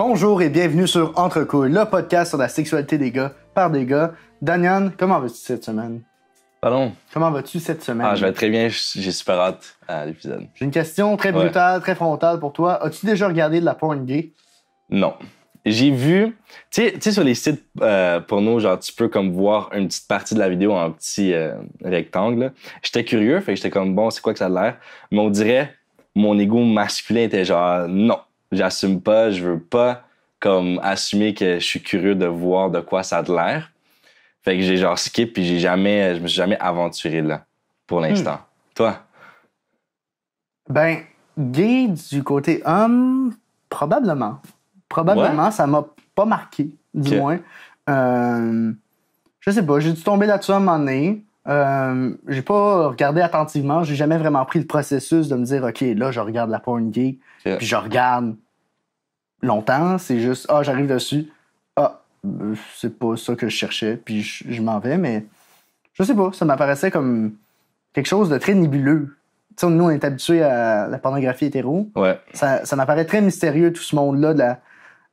Bonjour et bienvenue sur Entre Couilles, le podcast sur la sexualité des gars par des gars. Daniel, comment vas-tu cette semaine? Pardon? Comment vas-tu cette semaine? Ah, je vais très bien, j'ai super hâte à l'épisode. J'ai une question très brutale, très frontale pour toi. As-tu déjà regardé de la porn gay? Non. J'ai vu, tu sais, sur les sites porno, genre, tu peux comme voir une petite partie de la vidéo en petit rectangle. Là. J'étais curieux, fait que j'étais comme, bon, c'est quoi que ça a l'air? Mais on dirait, mon ego masculin était genre, non, j'assume pas, je veux pas comme assumer que je suis curieux de voir de quoi ça a l'air. Fait que j'ai genre skip puis je me suis jamais aventuré là, pour l'instant. Toi? Ben, gay du côté homme, probablement. Probablement, Ouais? ça m'a pas marqué, du moins. Je sais pas, j'ai dû tomber là-dessus à un moment donné. J'ai pas regardé attentivement, j'ai jamais vraiment pris le processus de me dire, OK, là, je regarde la porn gay, puis je regarde longtemps, c'est juste, j'arrive dessus, c'est pas ça que je cherchais, puis je m'en vais, mais je sais pas, ça m'apparaissait comme quelque chose de très nébuleux. Tu sais, nous, on est habitués à la pornographie hétéro. Ouais. Ça m'apparaît très mystérieux, tout ce monde-là de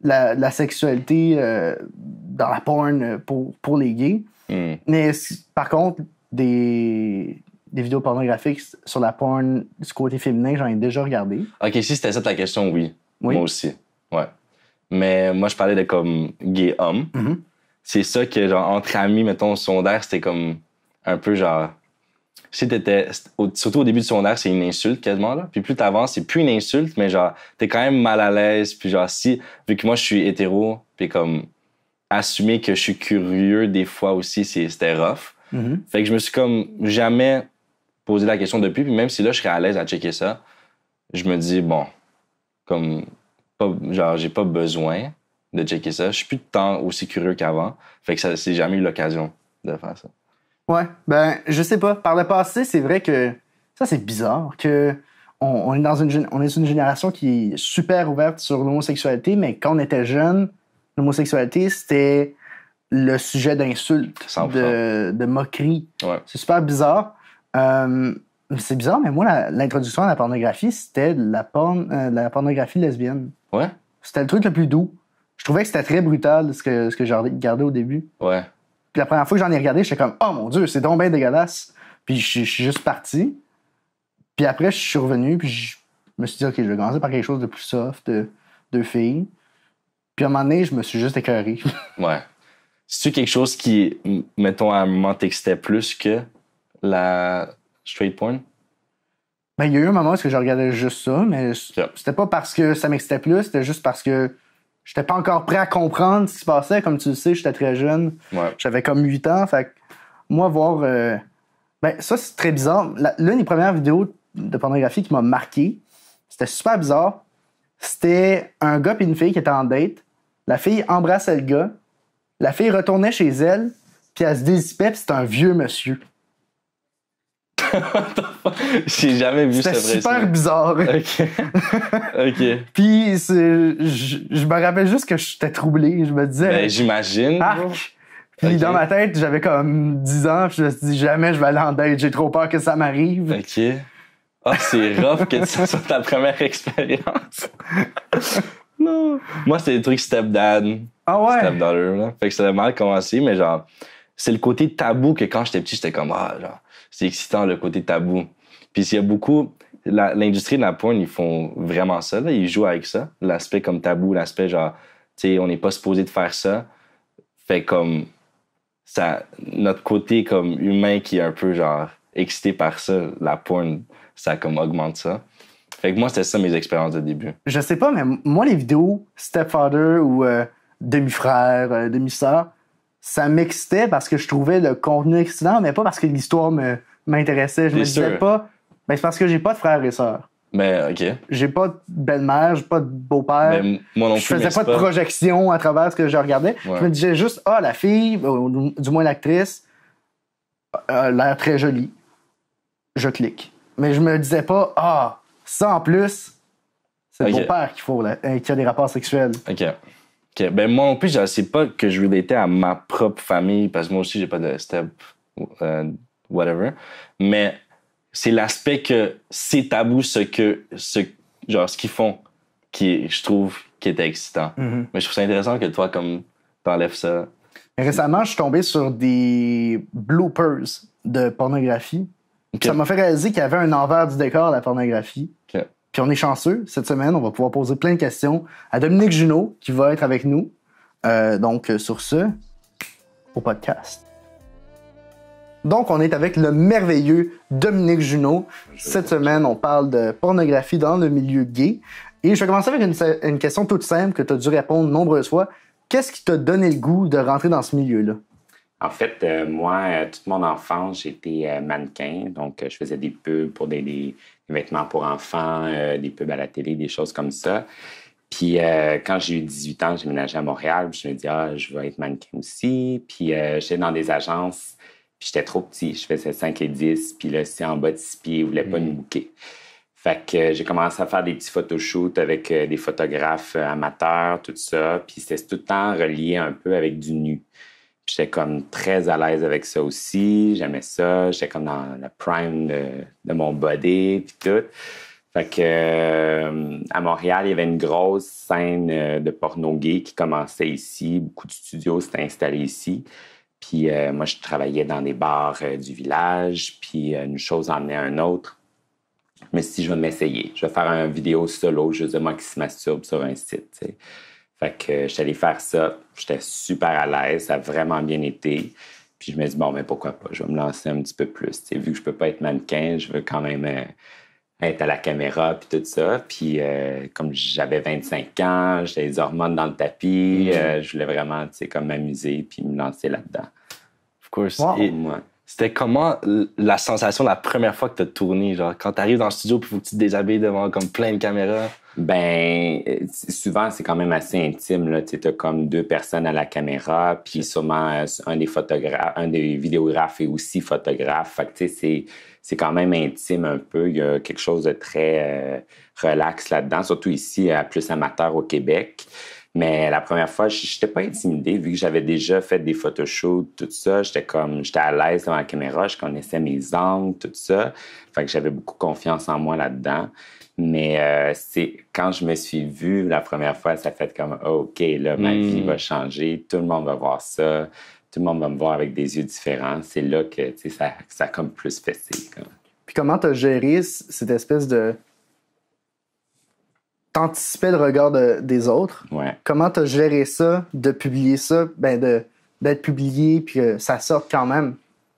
la sexualité dans la porn pour les gays. Mais par contre, des vidéos pornographiques sur la porn du côté féminin, j'en ai déjà regardé. OK, si c'était ça ta question, oui. Oui. Moi aussi. Ouais. Mais moi, je parlais de comme gay homme. Mm-hmm. C'est ça que, genre, entre amis, mettons, au secondaire, c'était comme un peu genre. Si surtout au début du secondaire, c'est une insulte quasiment, là. Puis plus t'avances, c'est plus une insulte, mais genre, t'es quand même mal à l'aise. Puis genre, vu que moi, je suis hétéro, puis comme, assumer que je suis curieux des fois aussi, c'était rough. Mm-hmm. Fait que je me suis comme jamais posé la question depuis. Puis même si là, je serais à l'aise à checker ça, je me dis, bon, comme, genre, j'ai pas besoin de checker ça. Je suis plus de temps aussi curieux qu'avant. Fait que c'est jamais eu l'occasion de faire ça. Ouais, ben, je sais pas. Par le passé, c'est vrai que ça, c'est bizarre que on est on est une génération qui est super ouverte sur l'homosexualité, mais quand on était jeune, l'homosexualité, c'était le sujet d'insultes, 100%. de moqueries. Ouais. C'est super bizarre. C'est bizarre, mais moi, l'introduction à la pornographie, c'était de la pornographie lesbienne. Ouais? C'était le truc le plus doux. Je trouvais que c'était très brutal ce que j'ai regardé au début. Ouais. Puis la première fois que j'en ai regardé, j'étais comme « Oh mon Dieu, c'est donc bien dégueulasse! » Puis je suis juste parti. Puis après, je suis revenu, puis je me suis dit « OK, je vais commencer par quelque chose de plus soft, de filles. » Puis à un moment donné, je me suis juste écœuré. Ouais. C'est-tu quelque chose qui, mettons, à un moment, t'excitait plus que la straight porn? Ben, il y a eu un moment où je regardais juste ça, mais c'était pas parce que ça m'excitait plus, c'était juste parce que j'étais pas encore prêt à comprendre ce qui se passait. Comme tu le sais, j'étais très jeune. Ouais. J'avais comme 8 ans. Fait que moi, voir... Ben, ça, c'est très bizarre. L'une des premières vidéos de pornographie qui m'a marqué, c'était super bizarre. C'était un gars et une fille qui étaient en date. La fille embrassait le gars. La fille retournait chez elle, puis elle se dézippait, puis c'était un vieux monsieur. J'ai jamais vu C'était ce super bizarre. OK. OK. Puis je me rappelle juste que j'étais troublé. Je me disais... Ben, j'imagine. Puis Okay. dans ma tête, j'avais comme 10 ans, puis je me suis dit jamais je vais aller en date, j'ai trop peur que ça m'arrive. OK. Ah, c'est rough que ça soit ta première expérience. Non. Moi, c'était des trucs stepdad. Ah ouais? Stepdaughter, là. Fait que ça a mal commencé, mais genre, c'est le côté tabou que quand j'étais petit, j'étais comme, genre, c'est excitant le côté tabou. Puis s'il y a beaucoup, l'industrie de la porn, ils font vraiment ça, là. Ils jouent avec ça. L'aspect comme tabou, l'aspect genre, tu sais, on n'est pas supposé de faire ça. Fait comme, ça, notre côté comme humain qui est un peu genre excité par ça, la porn, ça comme augmente ça. Fait que moi, c'était ça mes expériences de début. Je sais pas, mais moi, les vidéos Stepfather ou demi-frère, demi-sœur, ça m'excitait parce que je trouvais le contenu excitant, mais pas parce que l'histoire m'intéressait. Je me disais pas, ben c'est parce que j'ai pas de frères et sœurs. Ben, OK. J'ai pas de belle-mère, j'ai pas de beau-père. Ben, moi non plus, je faisais pas de projection à travers ce que je regardais. Ouais. Je me disais juste, la fille, du moins l'actrice, a l'air très jolie. Je clique. Mais je me disais pas, ça en plus, c'est le beau-père qui a des rapports sexuels. OK. Ben, moi non plus, je sais pas que je relatais à ma propre famille, parce que moi aussi, j'ai pas de step, whatever. Mais c'est l'aspect que c'est tabou ce qu'ils font, je trouve, qui était excitant. Mm-hmm. Mais je trouve ça intéressant que toi, comme, t'enlèves ça. Récemment, je suis tombé sur des bloopers de pornographie. Okay. Ça m'a fait réaliser qu'il y avait un envers du décor de la pornographie. Okay. Puis on est chanceux. Cette semaine, on va pouvoir poser plein de questions à Dominique Junot, qui va être avec nous. Donc, sur ce, au podcast. Donc, on est avec le merveilleux Dominique Junot. Cette semaine, on parle de pornographie dans le milieu gay. Et je vais commencer avec une question toute simple que tu as dû répondre nombreuses fois. Qu'est-ce qui t'a donné le goût de rentrer dans ce milieu-là? En fait, moi, toute mon enfance, j'étais mannequin. Donc, je faisais des pubs pour des vêtements pour enfants, des pubs à la télé, des choses comme ça. Puis, quand j'ai eu 18 ans, j'ai ménagé à Montréal. Puis je me dis, je vais être mannequin aussi. Puis, j'étais dans des agences. Puis, j'étais trop petit. Je faisais 5 et 10. Puis là, c'est en bas de 6 pieds. Ils ne voulaient pas nous booker. Fait que j'ai commencé à faire des petits photoshoots avec des photographes amateurs, tout ça. Puis c'était tout le temps relié un peu avec du nu. Puis j'étais comme très à l'aise avec ça aussi. J'aimais ça. J'étais comme dans le prime de mon body, puis tout. Fait que à Montréal, il y avait une grosse scène de porno gay qui commençait ici. Beaucoup de studios s'étaient installés ici. Puis moi, je travaillais dans des bars du village. Puis une chose emmenait à une autre. Mais si je vais m'essayer, je vais faire une vidéo solo, juste de moi qui se masturbe sur un site. T'sais. Fait que je suis allé faire ça. J'étais super à l'aise. Ça a vraiment bien été. Puis je me dis, bon, mais pourquoi pas? Je vais me lancer un petit peu plus. T'sais. Vu que je peux pas être mannequin, je veux quand même être à la caméra puis tout ça. Puis comme j'avais 25 ans, j'avais des hormones dans le tapis. Je voulais vraiment comme m'amuser puis me lancer là-dedans. Of course. Wow. Et c'était comment la sensation la première fois que tu as tourné? Genre, quand tu arrives dans le studio puis il faut que tu te déshabilles devant comme plein de caméras? Ben, souvent, c'est quand même assez intime. Tu as comme 2 personnes à la caméra, puis sûrement un des vidéographes est aussi photographe. Fait que, tu sais, c'est quand même intime un peu. Il y a quelque chose de très relax là-dedans, surtout ici, plus amateur au Québec. Mais la première fois, je n'étais pas intimidée, vu que j'avais déjà fait des photoshoots, tout ça. J'étais à l'aise devant la caméra, je connaissais mes angles, tout ça. Fait que j'avais beaucoup confiance en moi là-dedans. Mais c'est quand je me suis vue la première fois, ça fait comme OK, là, ma vie va changer, tout le monde va voir ça, tout le monde va me voir avec des yeux différents. C'est là que ça a comme plus fessé. Comme. Puis comment t'as géré cette espèce de... T'anticipais le regard des autres. Ouais. Comment t'as géré ça, de publier ça, d'être publié puis que ça sorte quand même?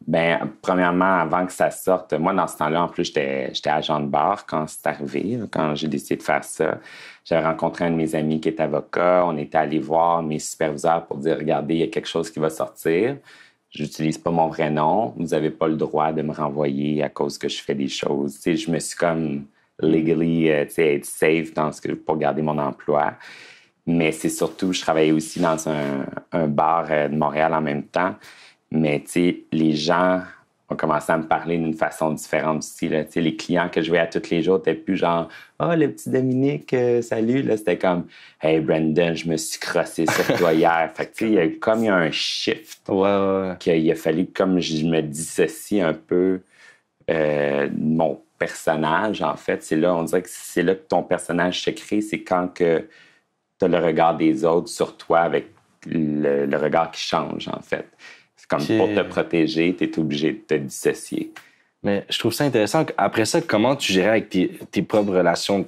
Ben, premièrement, avant que ça sorte, moi, dans ce temps-là, en plus, j'étais agent de bar quand c'est arrivé, quand j'ai décidé de faire ça. J'avais rencontré un de mes amis qui est avocat. On était allé voir mes superviseurs pour dire, regardez, il y a quelque chose qui va sortir. J'utilise pas mon vrai nom. Vous n'avez pas le droit de me renvoyer à cause que je fais des choses. Tu sais, je me suis comme legally, être safe pour garder mon emploi. Mais c'est surtout, je travaillais aussi dans un bar de Montréal en même temps. Mais, tu sais, les gens ont commencé à me parler d'une façon différente aussi. Là. Tu sais, les clients que je voyais à tous les jours n'étaient plus genre « Oh, le petit Dominique, salut! » Là, c'était comme « Hey, Brandon, je me suis crossé sur toi hier. » Fait que, tu sais, il y a un shift. Ouais. Qu'il a fallu comme je me dissocie un peu de mon personnage, en fait. C'est là, on dirait que c'est là que ton personnage se crée. C'est quand que tu as le regard des autres sur toi avec le regard qui change, en fait. Comme pour te protéger, tu es obligé de te dissocier. Mais je trouve ça intéressant. Après ça, comment tu gérais avec tes propres relations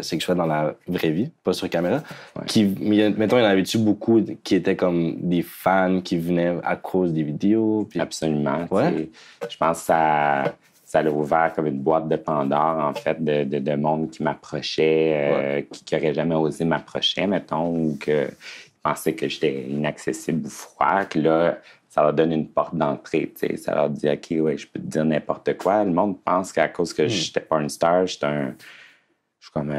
sexuelles dans la vraie vie, pas sur caméra? Ouais. Mettons, il y en avait-tu beaucoup qui étaient comme des fans qui venaient à cause des vidéos? Puis... Absolument. Ouais. Je pense que ça a ouvert comme une boîte de Pandore, en fait, de monde qui m'approchait, qui n'aurait jamais osé m'approcher, mettons, ou qui pensait que j'étais inaccessible ou froid, que là, ça leur donne une porte d'entrée, tu sais. Ça leur dit, OK, ouais, je peux te dire n'importe quoi. Le monde pense qu'à cause que j'étais pas une star, je suis comme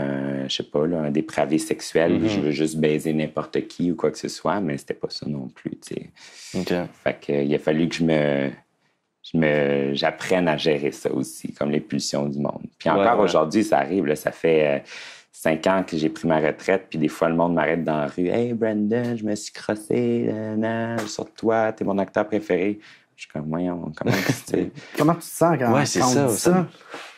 je sais pas, là, un dépravé sexuel. Je veux juste baiser n'importe qui ou quoi que ce soit, mais c'était pas ça non plus, tu sais. Okay. Fait qu'il a fallu que j'apprenne à gérer ça aussi, comme les pulsions du monde. Puis encore aujourd'hui, ça arrive, là, ça fait 5 ans que j'ai pris ma retraite, puis des fois, le monde m'arrête dans la rue. « Hey, Brandon, je me suis crossé sur toi, t'es mon acteur préféré. » Je suis comme, voyons, comment tu Comment tu te sens quand, Ouais, c'est quand on ça, dit ça?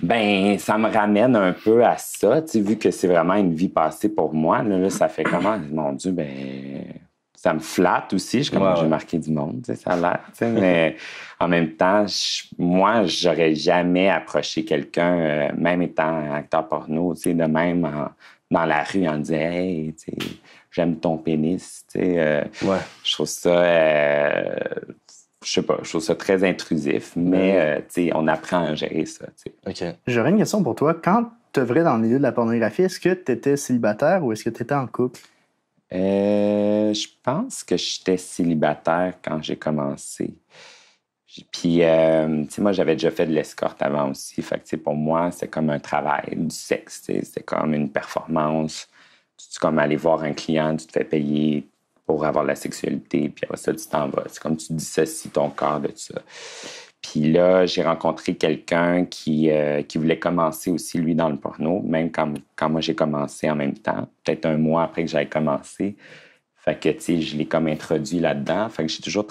Ben, ça me ramène un peu à ça, tu sais, vu que c'est vraiment une vie passée pour moi. Là, ça fait comment? Mon Dieu, ben, ça me flatte aussi. Je suis comme, j'ai marqué du monde, tu sais, ça a l'air, tu sais, mais en même temps, moi, j'aurais jamais approché quelqu'un, même étant acteur porno, tu sais, de même dans la rue en disant, hey, tu sais, j'aime ton pénis, tu sais. Je trouve ça, je sais pas, je trouve ça très intrusif, mais tu sais, on apprend à gérer ça. Tu sais. OK. J'aurais une question pour toi. Quand tu œuvrais dans le milieu de la pornographie, est-ce que tu étais célibataire ou est-ce que tu étais en couple? Je pense que j'étais célibataire quand j'ai commencé. Puis, tu sais, moi, j'avais déjà fait de l'escorte avant aussi. Fait que, tu sais, pour moi, c'est comme un travail, du sexe. Tu sais, c'était comme une performance. Tu comme aller voir un client, tu te fais payer pour avoir la sexualité, puis après ça, tu t'en vas. C'est comme tu dissocies ton corps de ça. Puis là, j'ai rencontré quelqu'un qui voulait commencer aussi, lui, dans le porno, même quand moi, j'ai commencé en même temps, peut-être un mois après que j'avais commencé. Fait que, tu sais, je l'ai comme introduit là-dedans. Fait que j'ai toujours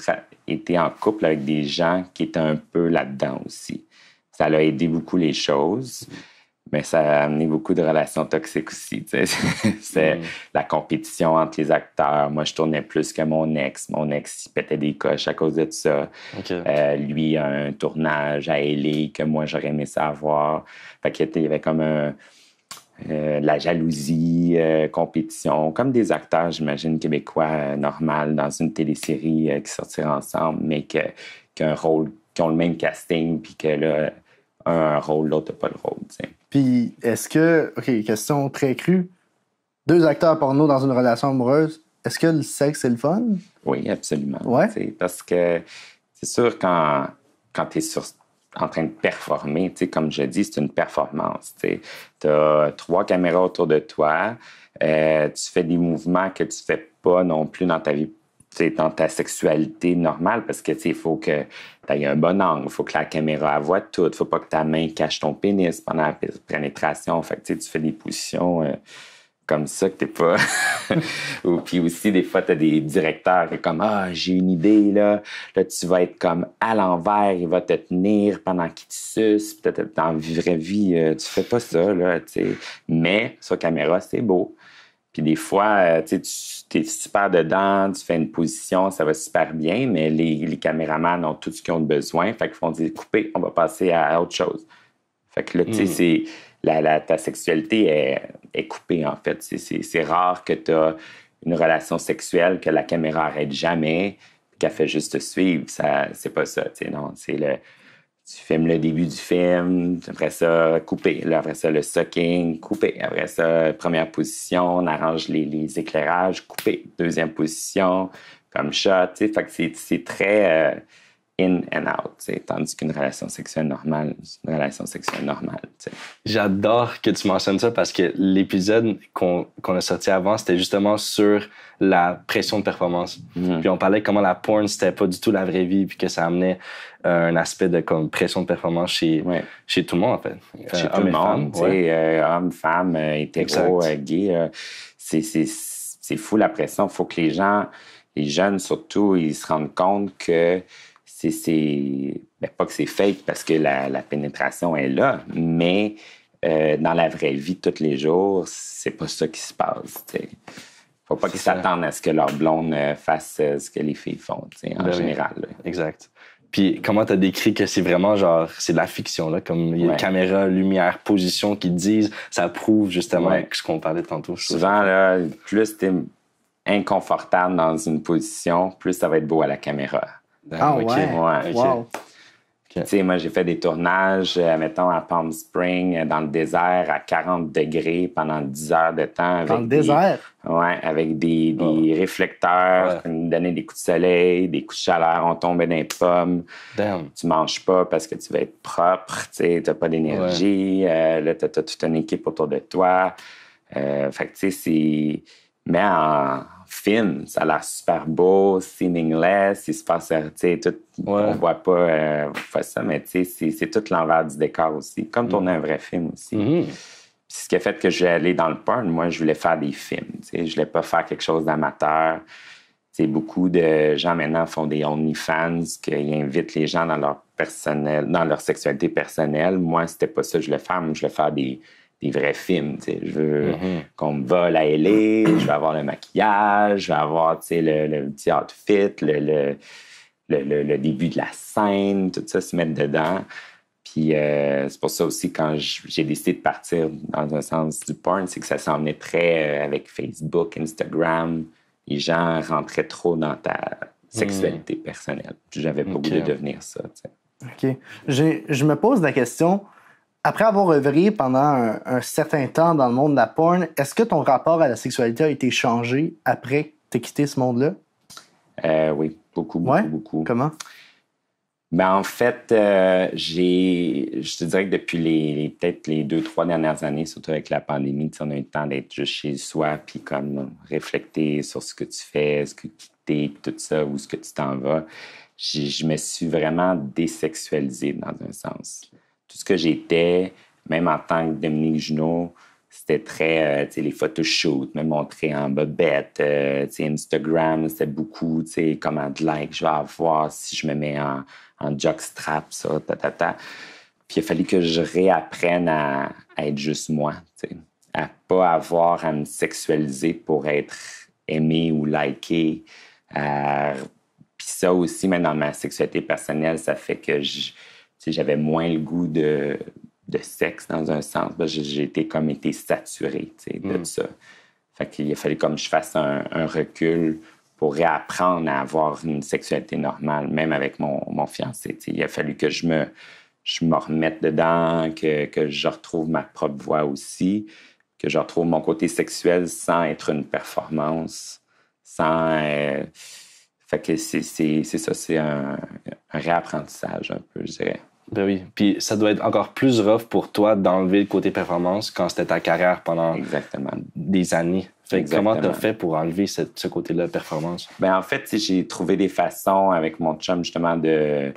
été en couple avec des gens qui étaient un peu là-dedans aussi. Ça l'a aidé beaucoup les choses. Mais ça a amené beaucoup de relations toxiques aussi. C'est la compétition entre les acteurs. Moi, je tournais plus que mon ex. Mon ex, il pétait des coches à cause de ça. Okay. Lui a un tournage à LA que moi, j'aurais aimé savoir. Fait qu'il y avait comme la jalousie, compétition, comme des acteurs, j'imagine, québécois normal dans une télésérie qui sortirait ensemble, mais qui ont le même casting, puis que là, un a un rôle, l'autre n'a pas le rôle. T'sais. Puis, est-ce que, OK, question très crue, 2 acteurs porno dans une relation amoureuse, est-ce que le sexe, c'est le fun? Oui, absolument. Ouais. Parce que c'est sûr, quand tu es en train de performer, comme je dis, c'est une performance. Tu as 3 caméras autour de toi, tu fais des mouvements que tu fais pas non plus dans ta vie, dans ta sexualité normale, parce que il faut que tu aies un bon angle, il faut que la caméra voit tout, il faut pas que ta main cache ton pénis pendant la pénétration. Fait que tu fais des positions comme ça que t'es pas... Puis aussi, des fois, t'as des directeurs qui sont comme « Ah, j'ai une idée, là. Là, tu vas être comme à l'envers, il va te tenir pendant qu'il te suce. » Peut-être dans la vraie vie, tu fais pas ça, là, tu sais. Mais sur caméra, c'est beau. Puis des fois, tu es super dedans, tu fais une position, ça va super bien, mais les caméramans ont tout ce qu'ils ont besoin. Fait qu'ils font dire « Coupez, on va passer à autre chose. » Fait que là, tu sais, c'est... ta sexualité est coupée, en fait. C'est rare que tu as une relation sexuelle que la caméra arrête jamais, qu'elle fait juste te suivre. C'est pas ça, tu sais, non. Tu filmes le début du film, après ça, coupé. Là, après ça, le sucking, coupé. Après ça, première position, on arrange les éclairages, coupé. Deuxième position, comme shot, tu sais. Fait que c'est très... in and out, t'sais. Tandis qu'une relation sexuelle normale, c'est une relation sexuelle normale. T'sais. J'adore que tu mentionnes ça parce que l'épisode qu'on a sorti avant, c'était justement sur la pression de performance. Puis on parlait comment la porn, c'était pas du tout la vraie vie, puis que ça amenait un aspect de comme pression de performance chez tout le monde, en fait. Chez tout le monde, hommes, femmes, hétéros, gays. C'est fou la pression. Il faut que les jeunes surtout, ils se rendent compte que pas que c'est fake parce que la pénétration est là, mais dans la vraie vie, tous les jours, c'est pas ça qui se passe. T'sais. Faut pas qu'ils s'attendent à ce que leur blonde fasse ce que les filles font, en général. Là. Exact. Puis comment tu as décrit que c'est vraiment genre, c'est de la fiction, là, comme il y a caméra, lumière, position qui disent, ça prouve justement ce qu'on parlait tantôt. Souvent, là, plus tu es inconfortable dans une position, plus ça va être beau à la caméra. Wow. Tu sais, moi, j'ai fait des tournages, mettons, à Palm Springs, dans le désert, à 40 degrés pendant 10 heures de temps. Avec dans le désert? Oui, avec des réflecteurs qui nous donnaient des coups de soleil, des coups de chaleur, on tombait dans les pommes. Damn. Tu manges pas parce que tu vas être propre, tu sais, t'as pas d'énergie. Là, t'as toute une équipe autour de toi. Fait que, tu sais, c'est... Mais en film, ça a l'air super beau, seamless, il se passe, tu sais, tout, on voit pas ça, mais tu sais, c'est tout l'envers du décor aussi, comme tourner un vrai film aussi. Ce qui a fait que je vais aller dans le porn, moi, je voulais faire des films, tu sais, je voulais pas faire quelque chose d'amateur. beaucoup de gens maintenant font des OnlyFans, qu'ils invitent les gens dans leur sexualité personnelle. Moi, c'était pas ça que je voulais faire. Moi, je voulais faire des vrais films. Je veux qu'on me vole à LA, je veux avoir le maquillage, je veux avoir le petit outfit, le début de la scène, tout ça se mettre dedans. Puis c'est pour ça aussi, quand j'ai décidé de partir dans un sens du porn, c'est que ça s'en venait très avec Facebook, Instagram. Les gens rentraient trop dans ta sexualité personnelle. J'avais pas goût de devenir ça. OK. Je me pose la question, après avoir œuvré pendant un certain temps dans le monde de la porn, est-ce que ton rapport à la sexualité a été changé après que tu as quitté ce monde-là? Oui, beaucoup. Comment? Ben, en fait, je te dirais que depuis peut-être les 2-3 dernières années, surtout avec la pandémie, on a eu le temps d'être juste chez soi, puis comme réfléchir sur ce que tu fais, ce que tu t'es, tout ça, où est-ce que tu t'en vas. Je me suis vraiment désexualisé dans un sens. Tout ce que j'étais, même en tant que Dominique Junot, c'était très, les photoshoots, me montrer en bobette, Instagram, c'était beaucoup, comment de likes je vais avoir si je me mets en jockstrap, ça, Puis il a fallu que je réapprenne à être juste moi, à pas avoir à me sexualiser pour être aimé ou liké. Puis ça aussi, même dans ma sexualité personnelle, ça fait que j'avais moins le goût de sexe dans un sens. J'ai été saturé de ça. Fait qu'il a fallu comme je fasse un recul pour réapprendre à avoir une sexualité normale, même avec mon fiancé. Il a fallu que je me remette dedans, que je retrouve ma propre voix aussi, que je retrouve mon côté sexuel sans être une performance, sans... Fait que c'est ça, c'est un réapprentissage un peu, je dirais. Ben oui. Puis ça doit être encore plus rough pour toi d'enlever le côté performance quand c'était ta carrière pendant des années. Fait que comment t'as fait pour enlever ce côté-là de performance? Ben en fait, j'ai trouvé des façons avec mon chum justement de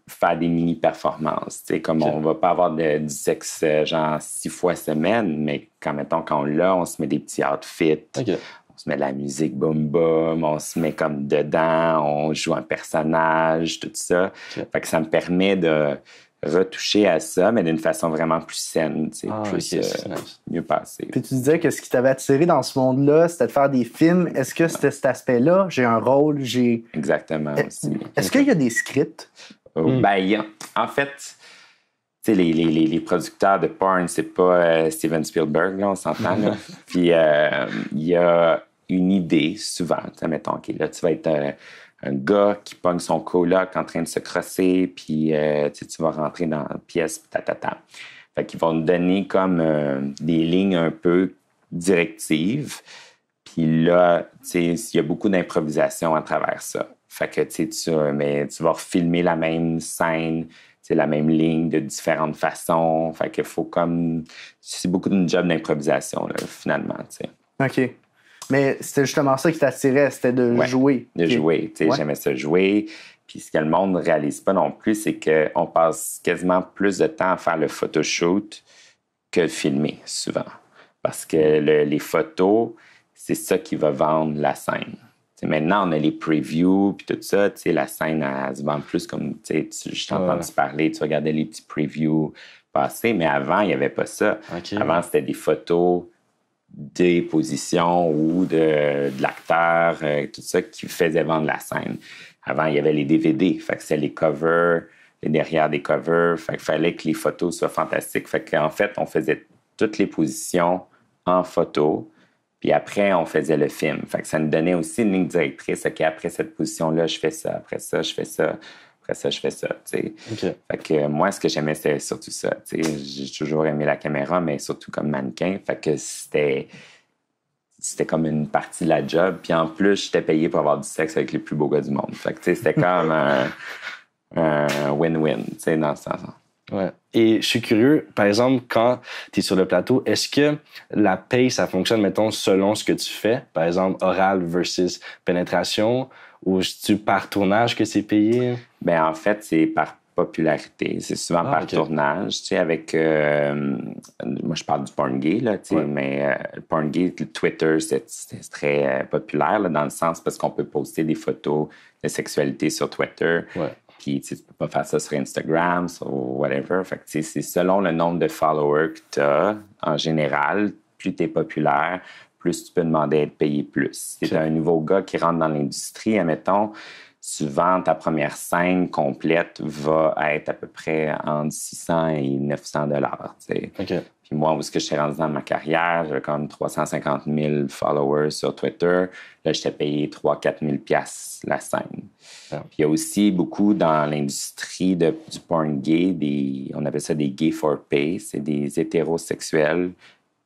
faire des mini-performances. Comme on va pas avoir du sexe genre 6 fois semaine, mais quand on l'a, on se met des petits outfits. Okay. On se met de la musique boom boom, on se met comme dedans, on joue un personnage, tout ça. Okay. Fait que ça me permet de retoucher à ça, mais d'une façon vraiment plus saine, mieux passée. Puis tu disais que ce qui t'avait attiré dans ce monde-là, c'était de faire des films. Est-ce que c'était cet aspect-là? J'ai un rôle, j'ai... Exactement aussi. Est-ce qu'il y a des scripts? Ben, en fait... Tu sais, les producteurs de porn, c'est pas Steven Spielberg, là, on s'entend. Là. Puis, il y a une idée, souvent. Mettons, OK, là, tu vas être un gars qui pogne son coloc en train de se crosser, puis tu vas rentrer dans la pièce, Fait qu'ils vont te donner comme des lignes un peu directives. Puis là, il y a beaucoup d'improvisation à travers ça. Fait que, tu vas refilmer la même scène, c'est la même ligne de différentes façons. Fait qu'il faut comme... C'est beaucoup d'une job d'improvisation, là, finalement, tu sais. OK. Mais c'était justement ça qui t'attirait, c'était de jouer. De jouer, tu sais. J'aimais ça jouer. Puis ce que le monde ne réalise pas non plus, c'est qu'on passe quasiment plus de temps à faire le photoshoot que filmer, souvent. Parce que les photos, c'est ça qui va vendre la scène. Maintenant, on a les previews puis tout ça. La scène, elle se vend plus comme... Je t'ai entendu parler, tu regardais les petits previews passer, mais avant, il n'y avait pas ça. Okay. Avant, c'était des photos des positions ou de l'acteur, tout ça qui faisait vendre la scène. Avant, il y avait les DVD. Fait que c'est les covers, les derrière des covers. Fait qu'il fallait que les photos soient fantastiques. Fait qu'en fait, on faisait toutes les positions en photo. Puis après, on faisait le film. Fait que ça nous donnait aussi une ligne directrice. OK, après cette position-là, je fais ça. Après ça, je fais ça. Après ça, je fais ça. Okay. Fait que moi, ce que j'aimais, c'était surtout ça. J'ai toujours aimé la caméra, mais surtout comme mannequin. Fait que c'était comme une partie de la job. Puis en plus, j'étais payé pour avoir du sexe avec les plus beaux gars du monde. Fait que c'était comme un win-win dans ce sens-là. Ouais. Et je suis curieux, par exemple, quand tu es sur le plateau, est-ce que la paye, ça fonctionne, mettons, selon ce que tu fais? Par exemple, oral versus pénétration, ou c'est-tu par tournage que c'est payé? Ben en fait, c'est par popularité. C'est souvent par tournage, tu sais, avec... moi, je parle du porn gay, là, tu sais, mais le porn gay, le Twitter, c'est très populaire, là, dans le sens parce qu'on peut poster des photos de sexualité sur Twitter. Puis, tu peux pas faire ça sur Instagram, sur whatever. Fait que, tu sais, c'est selon le nombre de followers que tu as, en général, plus tu es populaire, plus tu peux demander à être payé plus. Si tu es un nouveau gars qui rentre dans l'industrie, admettons, souvent, ta première scène complète va être à peu près entre 600 et 900 $. Puis moi, où est-ce que je suis rendu dans ma carrière, j'avais comme 350 000 followers sur Twitter. Là, j'étais payé 3-4 000 $ la scène. Puis il y a aussi beaucoup dans l'industrie du porn gay, on appelle ça des gay for pay, c'est des hétérosexuels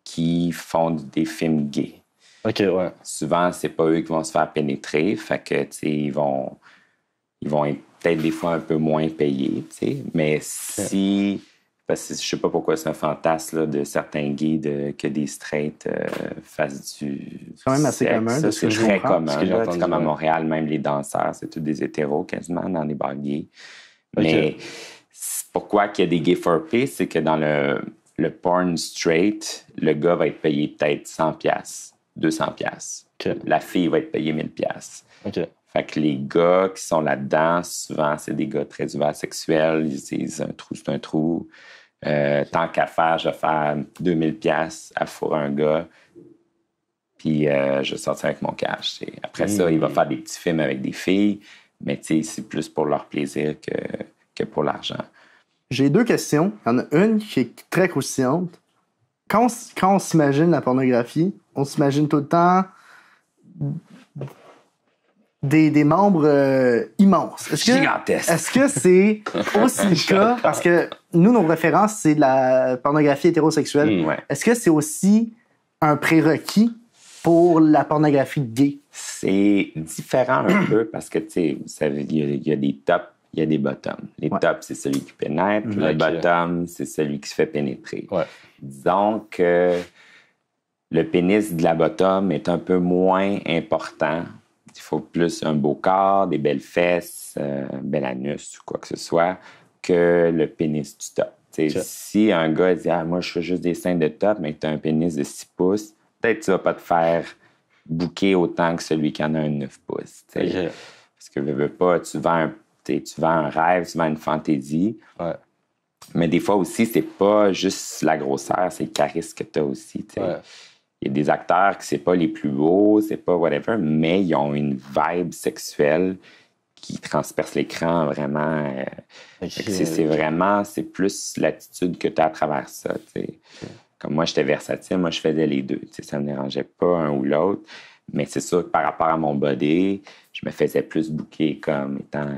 qui font des films gays. Souvent, c'est pas eux qui vont se faire pénétrer, fait que, tu sais, ils vont être peut-être des fois un peu moins payés, tu sais, mais si... Parce que je sais pas pourquoi c'est un fantasme là, de certains gays que des straights fassent du c'est quand même assez commun. Ça, c'est très commun. C'est comme à Montréal, même les danseurs, c'est tous des hétéros quasiment dans les bars gays. Mais pourquoi qu'il y a des gay for pay, c'est que dans le porn straight, le gars va être payé peut-être 100 $, 200 $. La fille va être payée 1000 $. Fait que les gars qui sont là-dedans, souvent, c'est des gars très ouverts sexuels. Ils disent un trou, c'est un trou. Tant qu'à faire, je vais faire 2000 $ à fourrer un gars. Puis je vais sortir avec mon cash. T'sais. Après ça, il va faire des petits films avec des filles. Mais c'est plus pour leur plaisir que pour l'argent. J'ai 2 questions. Il y en a une qui est très croustillante. Quand on s'imagine la pornographie, on s'imagine tout le temps des membres immenses. Gigantesques. Est-ce que c'est aussi le cas? Parce que nous, nos références, c'est de la pornographie hétérosexuelle. Est-ce que c'est aussi un prérequis pour la pornographie gay? C'est différent un peu parce que, tu sais, vous savez, il y a des tops, il y a des bottoms. Les tops, c'est celui qui pénètre. Le bottom, c'est celui qui se fait pénétrer. Disons que le pénis de la bottom est un peu moins important. Il faut plus un beau corps, des belles fesses, un bel anus ou quoi que ce soit que le pénis du top. Si un gars dit « Ah, moi, je fais juste des seins de top, mais que tu as un pénis de 6 pouces, peut-être que tu vas pas te faire bouquer autant que celui qui en a un 9 pouces. Parce que veux pas, tu vends un rêve, tu vends une fantaisie. Mais des fois aussi, c'est pas juste la grosseur, c'est le charisme que tu as aussi. Il y a des acteurs qui c'est pas les plus beaux, c'est pas whatever, mais ils ont une vibe sexuelle qui transperce l'écran vraiment. C'est plus l'attitude que tu as à travers ça. Comme moi, j'étais versatile, moi, je faisais les deux. Ça me dérangeait pas un ou l'autre. Mais c'est sûr que par rapport à mon body, je me faisais plus booker comme étant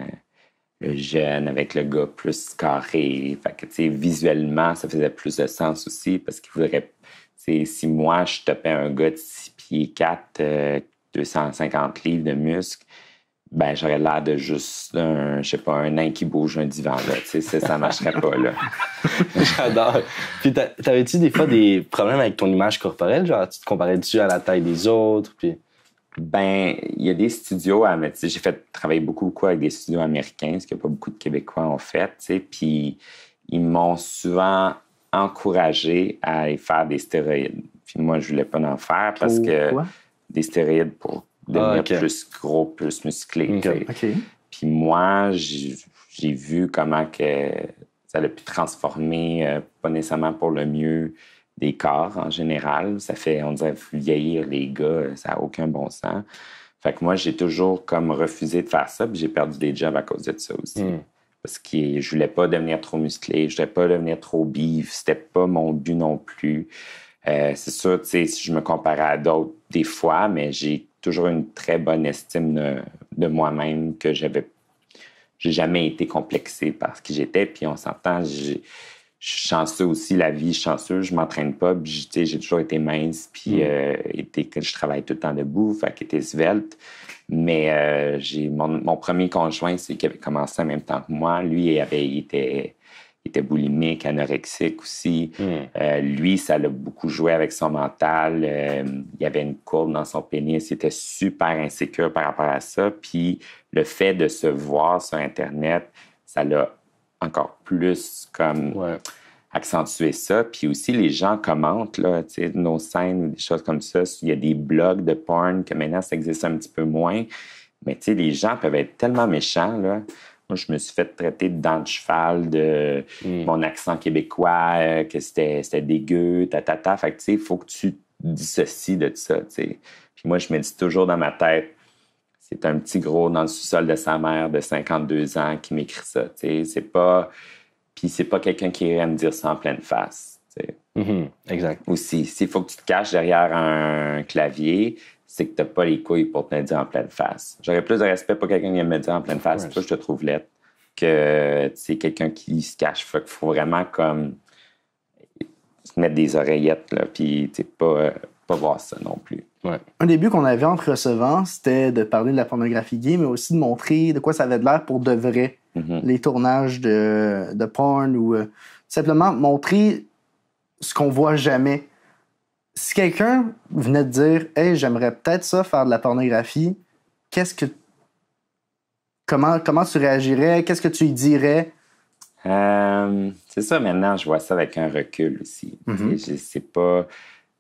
le jeune avec le gars plus carré. Fait que, visuellement, ça faisait plus de sens aussi parce qu'il voudrait. Si moi, je topais un gars de 6 pieds 4, 250 livres de muscles, ben j'aurais l'air de juste un nain qui bouge un divan. Là. Ça marcherait pas. Là. J'adore. Puis t'avais-tu des fois des problèmes avec ton image corporelle? Genre, tu te comparais-tu à la taille des autres? Puis... Ben, il y a des studios, j'ai travailler beaucoup avec des studios américains, ce que pas beaucoup de Québécois ont fait. Puis ils m'ont souvent encouragé à aller faire des stéroïdes. Puis moi, je voulais pas en faire parce que des stéroïdes pour devenir plus gros, plus musclé. Puis moi, j'ai vu comment que ça a pu transformer, pas nécessairement pour le mieux, des corps en général. Ça fait, on dirait, vieillir les gars, ça n'a aucun bon sens. Fait que moi, j'ai toujours comme refusé de faire ça, puis j'ai perdu des jobs à cause de ça aussi. Parce que je voulais pas devenir trop musclé, je voulais pas devenir trop bif, c'était pas mon but non plus. C'est sûr, tu sais, si je me comparais à d'autres des fois, mais j'ai toujours une très bonne estime de moi-même que j'ai jamais été complexé par ce que j'étais. Puis on s'entend, je suis chanceux aussi, la vie est chanceuse, je m'entraîne pas, puis j'ai toujours été mince, puis je travaille tout le temps debout, fait qu'il était svelte. Mais j'ai mon premier conjoint, c'est qui avait commencé en même temps que moi. Lui, il était boulimique, anorexique aussi. Lui, ça l'a beaucoup joué avec son mental. Il y avait une courbe dans son pénis. Il était super insécure par rapport à ça. Puis le fait de se voir sur Internet, ça l'a encore plus comme accentuer ça. Puis aussi, les gens commentent, là, tu sais, nos scènes ou des choses comme ça. Il y a des blogs de porn que maintenant, ça existe un petit peu moins. Mais tu sais, les gens peuvent être tellement méchants, là. Moi, je me suis fait traiter de dent de cheval, de mon accent québécois, que c'était dégueu, ta. Fait que, tu sais, il faut que tu dissocies de ça, tu sais. Puis moi, je me dis toujours dans ma tête, c'est un petit gros dans le sous-sol de sa mère de 52 ans qui m'écrit ça, tu sais. C'est pas... Puis c'est pas quelqu'un qui irait me dire ça en pleine face, tu sais. Exact. Aussi, s'il faut que tu te caches derrière un clavier, c'est que t'as pas les couilles pour te le dire en pleine face. J'aurais plus de respect pour quelqu'un qui vient me dire en pleine face, toi, je te trouve laide, que c'est quelqu'un qui se cache. Fait qu'il faut vraiment comme se mettre des oreillettes, là, puis pas voir ça non plus. Ouais. Un début qu'on avait entre recevants, c'était de parler de la pornographie gay, mais aussi de montrer de quoi ça avait de l'air pour de vrai. Les tournages de porn ou simplement montrer ce qu'on voit jamais. Si quelqu'un venait de dire « Hey, j'aimerais peut-être ça, faire de la pornographie », comment tu réagirais? Qu'est-ce que tu lui dirais? C'est ça, maintenant, je vois ça avec un recul aussi. C'est pas...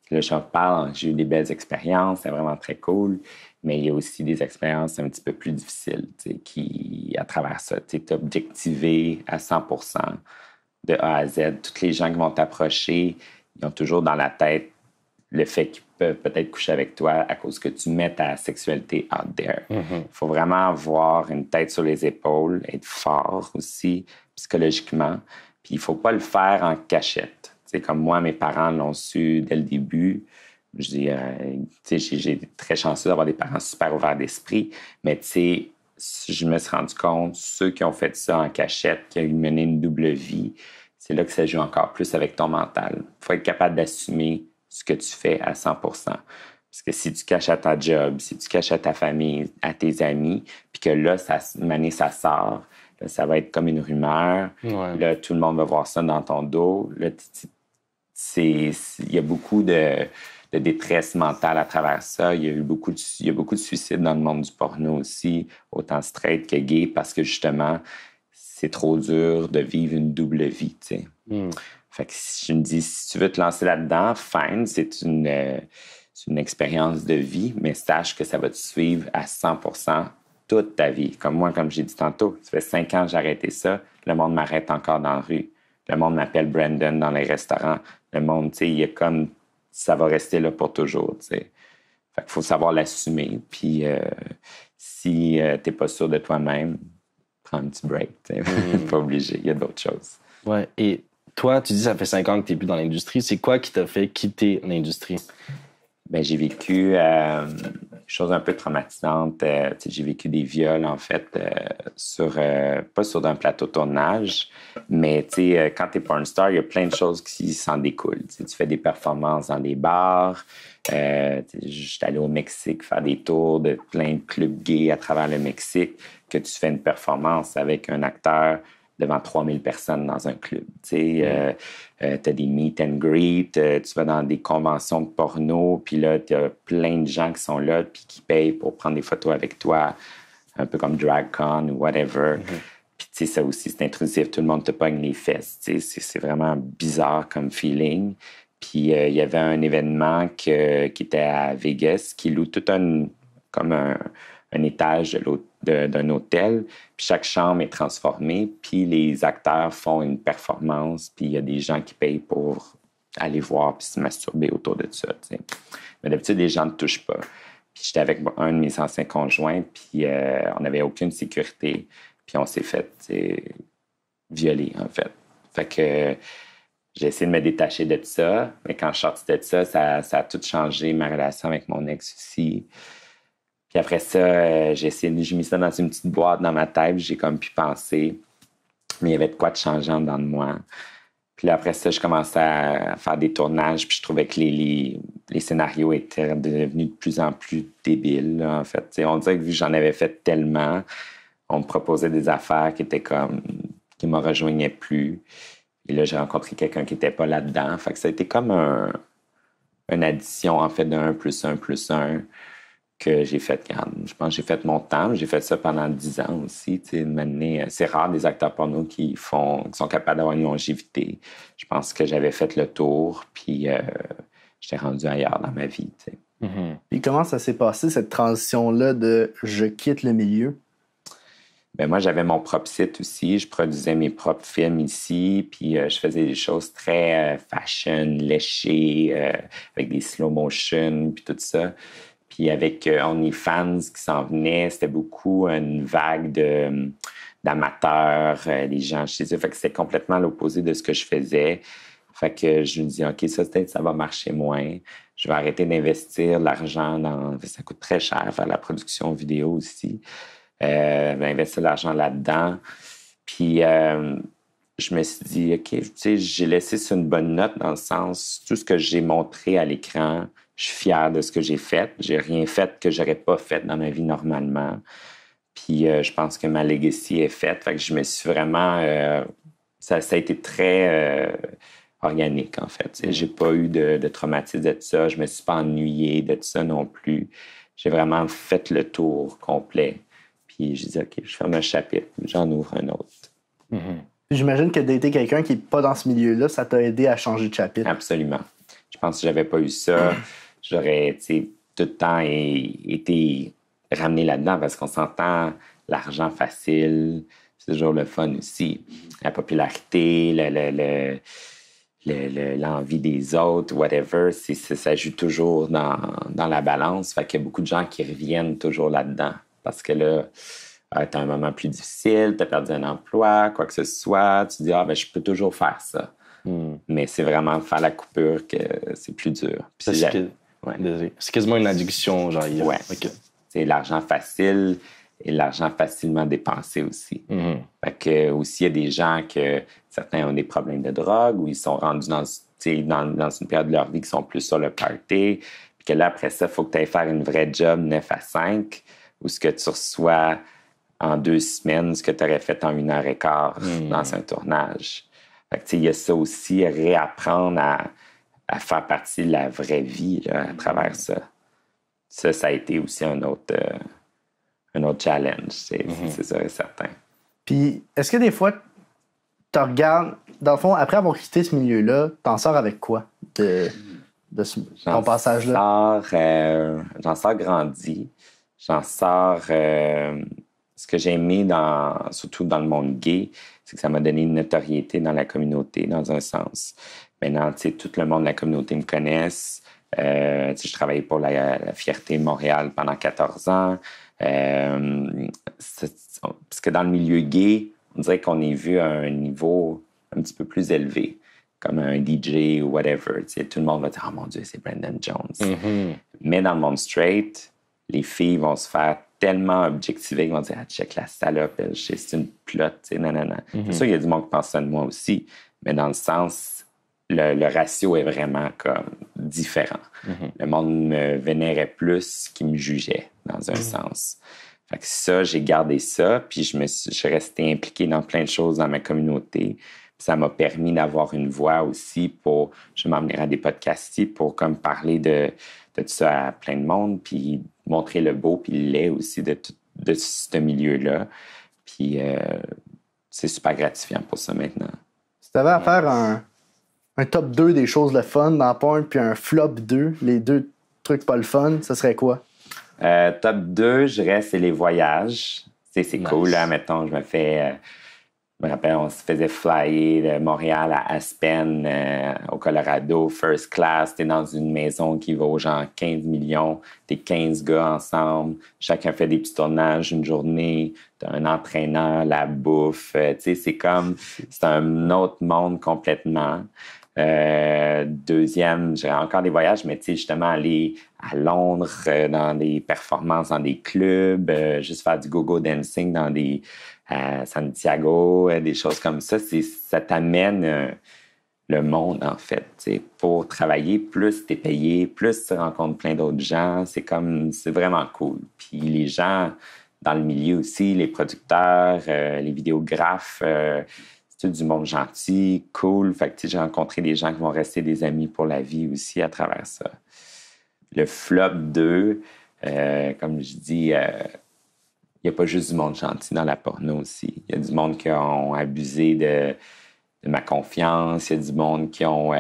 Là, j'en parle, j'ai eu des belles expériences, c'est vraiment très cool, mais il y a aussi des expériences un petit peu plus difficiles, qui, à travers ça, tu es objectivé à 100% de A à Z. Toutes les gens qui vont t'approcher, ils ont toujours dans la tête le fait qu'ils peuvent peut-être coucher avec toi à cause que tu mets ta sexualité out there. Il faut vraiment avoir une tête sur les épaules, être fort aussi, psychologiquement. Puis il faut pas le faire en cachette. T'sais, comme moi, mes parents l'ont su dès le début. Je dis, j'ai été très chanceux d'avoir des parents super ouverts d'esprit, mais je me suis rendu compte, ceux qui ont fait ça en cachette, qui ont mené une double vie, c'est là que ça joue encore plus avec ton mental. Il faut être capable d'assumer ce que tu fais à 100%. Parce que si tu caches à ta job, si tu caches à ta famille, à tes amis, puis que là, une année, ça sort, là, ça va être comme une rumeur. Là, tout le monde va voir ça dans ton dos. Là, il y a beaucoup de détresse mentale à travers ça. Il y a beaucoup de suicides dans le monde du porno aussi, autant straight que gay, parce que justement, c'est trop dur de vivre une double vie, tu sais. Fait que je me dis, si tu veux te lancer là-dedans, fine, c'est une expérience de vie, mais sache que ça va te suivre à 100% toute ta vie. Comme moi, comme j'ai dit tantôt, ça fait 5 ans que j'ai arrêté ça. Le monde m'arrête encore dans la rue. Le monde m'appelle Brandon dans les restaurants. Le monde, tu sais, il y a comme... Ça va rester là pour toujours, tu sais. Fait qu'il faut savoir l'assumer. Puis si t'es pas sûr de toi-même, prends un petit break, tu sais. Pas obligé, il y a d'autres choses. Ouais, et toi, tu dis ça fait 5 ans que t'es plus dans l'industrie. C'est quoi qui t'a fait quitter l'industrie? Ben, j'ai vécu des choses un peu traumatisantes. J'ai vécu des viols, en fait, pas sur un plateau de tournage, mais quand t'es porn star, il y a plein de choses qui s'en découlent. Tu fais des performances dans des bars. J'étais allé au Mexique faire des tours de plein de clubs gays à travers le Mexique, que tu fais une performance avec un acteur devant 3000 personnes dans un club. Tu as des meet and greet, tu vas dans des conventions de porno, puis là, tu as plein de gens qui sont là puis qui payent pour prendre des photos avec toi, un peu comme DragCon ou whatever. Puis ça aussi, c'est intrusif. Tout le monde te pogne les fesses. C'est vraiment bizarre comme feeling. Puis il y avait un événement qui était à Vegas qui loue tout un étage d'un hôtel, puis chaque chambre est transformée, puis les acteurs font une performance, puis il y a des gens qui payent pour aller voir puis se masturber autour de ça, t'sais. Mais d'habitude, les gens ne touchent pas. Puis j'étais avec un de mes anciens conjoints, puis on n'avait aucune sécurité, puis on s'est fait violer, en fait. Fait que j'ai essayé de me détacher de ça, mais quand je suis sorti de ça, ça a tout changé, ma relation avec mon ex aussi. Puis après ça, j'ai mis ça dans une petite boîte dans ma tête, j'ai comme pu penser, mais il y avait de quoi de changeant dans de moi. Puis là, après ça, je commençais à faire des tournages, puis je trouvais que les scénarios étaient devenus de plus en plus débiles, là, en fait. T'sais, on dirait que vu que j'en avais fait tellement, on me proposait des affaires qui me rejoignaient plus. Et là, j'ai rencontré quelqu'un qui n'était pas là-dedans. Fait que ça a été comme une addition, en fait, d'un 1 + 1 + 1. que j'ai fait, je pense que j'ai fait mon temps. J'ai fait ça pendant 10 ans aussi. C'est rare des acteurs porno qui sont capables d'avoir une longévité. Je pense que j'avais fait le tour, puis j'étais rendu ailleurs dans ma vie. Puis comment ça s'est passé, cette transition-là de « je quitte le milieu ». Ben moi, j'avais mon propre site aussi. Je produisais mes propres films ici. Puis je faisais des choses très fashion, léchées, avec des slow motion, puis tout ça. Puis avec OnlyFans qui s'en venait, c'était beaucoup une vague d'amateurs, les gens chez eux. Fait que c'était complètement l'opposé de ce que je faisais. Fait que je me dis, OK, ça, peut-être ça va marcher moins. Je vais arrêter d'investir l'argent ça coûte très cher faire la production vidéo aussi. Investir l'argent là-dedans. Puis je me suis dit, OK, tu sais, j'ai laissé sur une bonne note dans le sens, tout ce que j'ai montré à l'écran, je suis fier de ce que j'ai fait. J'ai rien fait que j'aurais pas fait dans ma vie normalement. Puis je pense que ma legacy est faite. Fait que je me suis vraiment... ça a été très organique, en fait. J'ai pas eu de traumatisme de ça. Je me suis pas ennuyé de ça non plus. J'ai vraiment fait le tour complet. Puis je dis, OK, je ferme un chapitre, j'en ouvre un autre. J'imagine que d'être quelqu'un qui n'est pas dans ce milieu-là, ça t'a aidé à changer de chapitre. Absolument. Je pense que si j'avais pas eu ça, j'aurais tout le temps été ramené là-dedans parce qu'on s'entend l'argent facile, c'est toujours le fun aussi. La popularité, l'envie des autres, whatever, ça joue toujours dans la balance. Fait qu'il y a beaucoup de gens qui reviennent toujours là-dedans. Parce que là, tu as un moment plus difficile, tu as perdu un emploi, quoi que ce soit, tu dis, ben, je peux toujours faire ça. Mais c'est vraiment faire la coupure que c'est plus dur. C'est quasiment une addiction, genre. Ouais. Okay. C'est l'argent facile et l'argent facilement dépensé aussi. Fait que aussi, il y a des gens que certains ont des problèmes de drogue ou ils sont rendus dans une période de leur vie qui sont plus sur le party. Puis que là, après ça, il faut que tu ailles faire une vraie job 9 à 5 ou ce que tu reçois en 2 semaines, ce que tu aurais fait en 1h15 dans un tournage. Fait que, il y a ça aussi, réapprendre à faire partie de la vraie vie là, à travers ça. Ça a été aussi un autre challenge, c'est ça et certain. Puis, est-ce que des fois, tu regardes, dans le fond, après avoir quitté ce milieu-là, t'en sors avec quoi de ton passage-là? J'en sors grandi. J'en sors... ce que j'ai aimé, surtout dans le monde gay, c'est que ça m'a donné une notoriété dans la communauté, dans un sens. Maintenant, tout le monde de la communauté me connaisse. Je travaillais pour la Fierté Montréal pendant 14 ans. Parce que dans le milieu gay, on dirait qu'on est vu à un niveau un petit peu plus élevé, comme un DJ ou whatever. Tout le monde va dire « Oh mon Dieu, c'est Brandon Jones ». Mais dans le monde straight, les filles vont se faire tellement objectiver qu'ils vont dire « Ah, check la salope, c'est une plotte, nanana ». C'est sûr qu'il y a du monde qui pense ça de moi aussi, mais dans le sens, le ratio est vraiment comme différent. Le monde me vénérait plus qu'il me jugeait, dans un sens. Fait que ça, j'ai gardé ça, puis je suis resté impliqué dans plein de choses dans ma communauté. Ça m'a permis d'avoir une voix aussi pour... Je m'emmenerai à des podcasts ici pour comme parler de tout ça à plein de monde, puis montrer le beau puis le laid aussi de ce milieu-là. Puis c'est super gratifiant pour ça maintenant. Si tu avais à faire un top 2 des choses le fun dans porn, puis un flop 2, les 2 trucs pas le fun, ça serait quoi? Top 2, je dirais, c'est les voyages. C'est nice. Cool, là, mettons, je me rappelle, on se faisait flyer de Montréal à Aspen, au Colorado, first class. T'es dans une maison qui vaut genre 15 millions. T'es 15 gars ensemble. Chacun fait des petits tournages une journée. T'as un entraîneur, la bouffe. C'est un autre monde complètement. Deuxième, j'ai encore des voyages, mais justement aller à Londres dans des performances dans des clubs, juste faire du go-go dancing dans des Santiago, des choses comme ça. Ça t'amène le monde, en fait. Pour travailler, plus t'es payé, plus tu rencontres plein d'autres gens. C'est vraiment cool. Puis les gens dans le milieu aussi, les producteurs, les vidéographes, c'est tout du monde gentil, cool. Fait que j'ai rencontré des gens qui vont rester des amis pour la vie aussi à travers ça. Le flop 2, Comme je dis, il n'y a pas juste du monde gentil dans la porno aussi. Il y a du monde qui ont abusé de ma confiance. Il y a du monde qui ont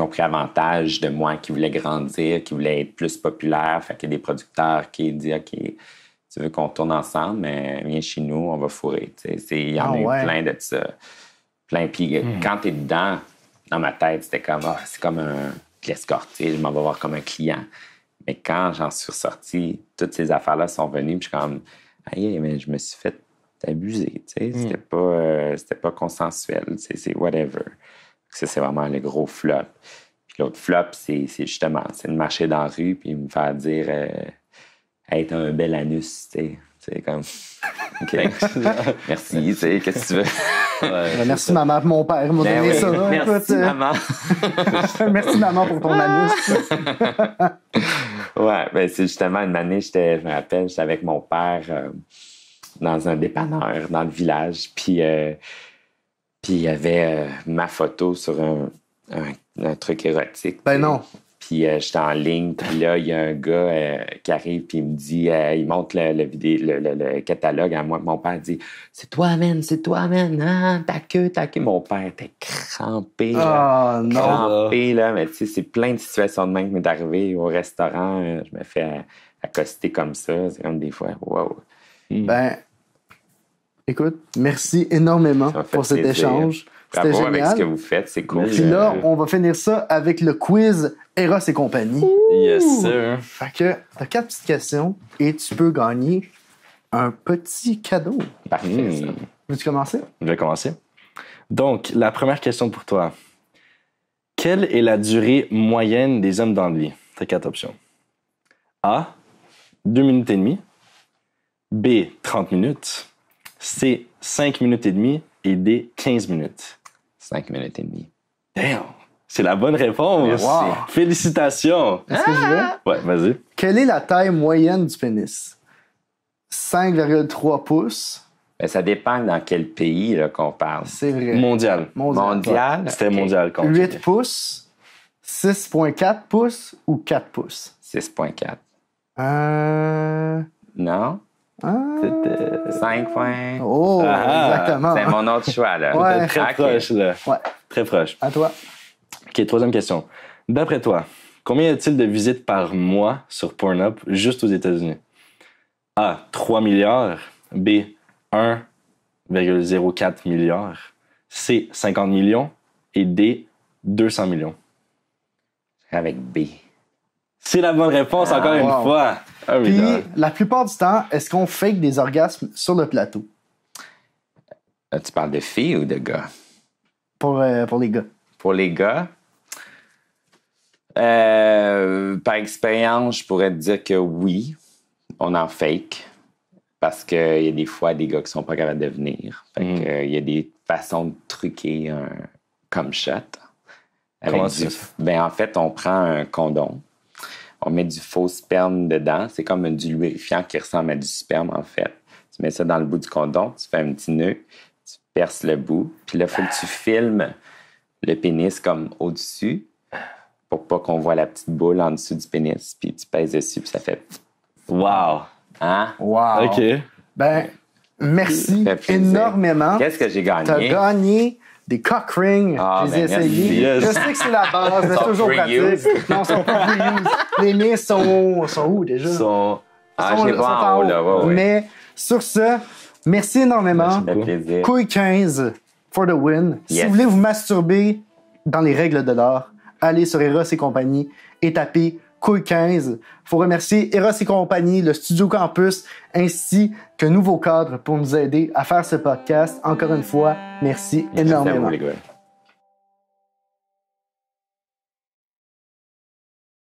pris avantage de moi, qui voulaient grandir, qui voulaient être plus populaires. Fait qu'il y a des producteurs qui disent « OK, tu veux qu'on tourne ensemble, mais viens chez nous, on va fourrer. » Il y en a eu plein de ça. Plein. Puis quand tu es dedans, dans ma tête, c'était comme « c'est comme un escorte, je m'en vais voir comme un client. » Mais quand j'en suis ressorti, toutes ces affaires-là sont venues, puis je suis comme « Aïe, mais je me suis fait abuser. » C'était pas consensuel. C'est whatever. Ça, c'est vraiment le gros flop. Puis l'autre flop, c'est justement, c'est de marcher dans la rue puis me faire dire hey, t'as un bel anus, tu sais, comme OK, merci, tu sais, qu'est-ce que tu veux? Merci maman, mon père m'a donné ça. Merci maman. Merci maman pour ton anus. Ouais, ben c'est justement une année, je me rappelle, j'étais avec mon père dans un dépanneur dans le village, puis il y avait ma photo sur un truc érotique. Ben non. Puis j'étais en ligne, puis là, il y a un gars qui arrive, puis il me dit, il montre le catalogue à moi. Mon père dit, c'est toi, man, hein, ta queue. Mon père était crampé, là. Non. Crampé, là. Mais tu sais, c'est plein de situations de même qui m'est arrivé au restaurant. Je me fais accoster comme ça. C'est comme des fois, wow. Ben, écoute, merci énormément pour cet échange. C'était génial. génial. Avec ce que vous faites, c'est cool. Puis là, on va finir ça avec le quiz Eros et compagnie. Yes, sir. Fait que t'as 4 petites questions et tu peux gagner un petit cadeau. Parfait, ça. Veux-tu commencer? Je vais commencer. Donc, la première question pour toi. Quelle est la durée moyenne des hommes dans le lit? T'as 4 options. A, 2 minutes et demie. B, 30 minutes. C, 5 minutes et demie. Et D, 15 minutes. 5 minutes et demie. Damn! C'est la bonne réponse! Wow. Félicitations! Est-ce que je vais? Ouais, vas-y. Quelle est la taille moyenne du pénis? 5,3 pouces. Ben, ça dépend dans quel pays là, qu'on parle. C'est vrai. Mondial. Mondial? C'était Ok. mondial. Quand 8 pouces, 6,4 pouces ou 4 pouces? 6,4. Non? 5 points. Oh, Ah, exactement. C'est mon autre choix, là. Ouais. Très Ok. proche, là. Ouais. Très proche. À toi. OK, troisième question. D'après toi, combien y a-t-il de visites par mois sur Pornhub juste aux États-Unis? A, 3 milliards. B, 1,04 milliard. C, 50 millions. Et D, 200 millions. Avec B. C'est la bonne réponse, encore une wow. fois. Un Puis, milliard. la plupart du temps, est-ce qu'on fake des orgasmes sur le plateau? Tu parles de filles ou de gars? Pour les gars. Pour les gars, par expérience, je pourrais te dire que oui, on en fake. Parce qu'il y a des fois des gars qui sont pas capables de venir. Fait que, il y a des façons de truquer un cum shot. Comment c'est ça? Ben, en fait, on prend un condom. On met du faux sperme dedans. C'est comme du lubrifiant qui ressemble à du sperme, en fait. Tu mets ça dans le bout du condom, tu fais un petit nœud, tu perces le bout, puis là, il faut que tu filmes le pénis comme au-dessus pour pas qu'on voit la petite boule en dessous du pénis, puis tu pèses dessus, puis ça fait... Wow! Hein? Wow. OK. Ben, merci Ça fait plaisir. énormément. Qu'est-ce que j'ai gagné? T'as gagné des cock rings. Ah, je les ai ben, merci. essayés. Yes. Je sais que c'est la base, mais c'est Sont toujours reuse. pratique. Non, ils sont pas reuse. Les miens sont où déjà? Ah, je les vois sont en haut, là. Ouais, ouais. Mais sur ce, merci énormément. Ça fait plaisir. Couille 15 for the win. Si Yes. vous voulez vous masturber dans les règles de l'art, allez sur Eros et compagnie et tapez Couille 15. Faut remercier Eros et compagnie, le Studio Campus, ainsi que Nouveau Cadre pour nous aider à faire ce podcast. Encore une fois, merci Merci à énormément. vous, les gars.